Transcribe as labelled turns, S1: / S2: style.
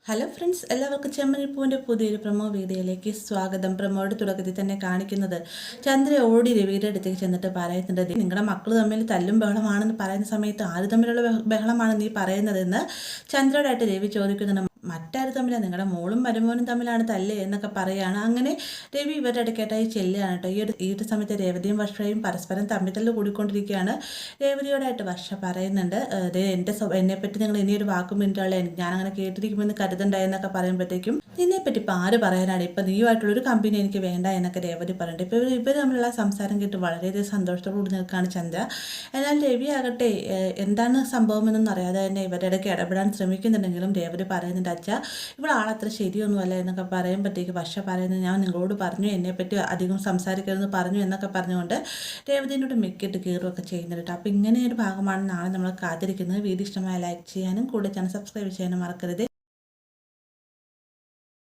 S1: Hello friends, എല്ലാവർക്കും ചെമ്മരിപ്പൂവിൻ്റെ പുതിയൊരു promo വീഡിയോയിലേക്ക് സ്വാഗതം. പ്രൊമോയുടെ തുടക്കത്തിൽ തന്നെ കാണിക്കുന്നത് ചന്ദ്ര ഓടി രവിയുടെ അടുത്തേക്ക് ചെന്നിട്ട് പറയുന്നുണ്ട്, നിങ്ങളുടെ മക്കൾ തമ്മിൽ തല്ലും ബഹളമാണെന്ന് പറയുന്ന സമയത്ത് ആര് തമ്മിലുള്ള ബഹളമാണ് നീ പറയുന്നതെന്ന് ചന്ദ്രയോടായിട്ട് രവി ചോദിക്കുന്നുണ്ട്. മറ്റാരും തമ്മിലാണ്, നിങ്ങളുടെ മോളും മരുമോനും തമ്മിലാണ് തല്ലേ എന്നൊക്കെ പറയുകയാണ്. അങ്ങനെ രവി ഇവരുടെ ഇടയ്ക്കായിട്ടായി ചെല്ലുകയാണ് കേട്ടോ. ഈ ഒരു സമയത്ത് രേവതിയും വർഷയും പരസ്പരം തമ്മിൽ കൂടിക്കൊണ്ടിരിക്കുകയാണ്. രേവതിയോടായിട്ട് വർഷ പറയുന്നുണ്ട്, എന്നെപ്പറ്റി നിങ്ങൾ ഇനിയൊരു വാക്കും മിണ്ടുള്ള ഞാനങ്ങനെ കേട്ടിരിക്കുമെന്ന് കരുതണ്ടായെന്നൊക്കെ പറയുമ്പോഴത്തേക്കും, നിന്നെപ്പറ്റി ഇപ്പം ആര് പറയാനാണ്, ഇപ്പം നീയുമായിട്ടുള്ളൊരു കമ്പനി എനിക്ക് വേണ്ട എന്നൊക്കെ രേവതി പറഞ്ഞിട്ട് ഇവർ തമ്മിലുള്ള സംസാരം കേട്ട് വളരെയധികം സന്തോഷത്തോടുകൂടി നിൽക്കുകയാണ് ചന്ദ്ര. എന്നാൽ രവി ആകട്ടെ എന്താണ് സംഭവമെന്നൊന്നും അറിയാതെ തന്നെ ഇവരുടെ ഇടയ്ക്ക് ഇടപെടാൻ ശ്രമിക്കുന്നുണ്ടെങ്കിലും രേവതി പറയുന്നുണ്ട്, അച്ഛാ ഇവിടെ ആളത്ര ശരിയൊന്നുമല്ല എന്നൊക്കെ പറയുമ്പോഴത്തേക്ക് വർഷ പറയുന്നത്, ഞാൻ നിങ്ങളോട് പറഞ്ഞു എന്നെപ്പറ്റി അധികം സംസാരിക്കരുതെന്ന് പറഞ്ഞു എന്നൊക്കെ പറഞ്ഞുകൊണ്ട് രേവതിനോട് മിക്കിട്ട് കീറുകയൊക്കെ ചെയ്യുന്നുണ്ട്. അപ്പോൾ ഇങ്ങനെ ഒരു ഭാഗമാണ് നാളെ നമ്മൾ കാത്തിരിക്കുന്നത്. വീഡിയോ ഇഷ്ടമായ ലൈക്ക് ചെയ്യാനും കൂടെ ചാനൽ സബ്സ്ക്രൈബ് ചെയ്യാനും മറക്കരുത്.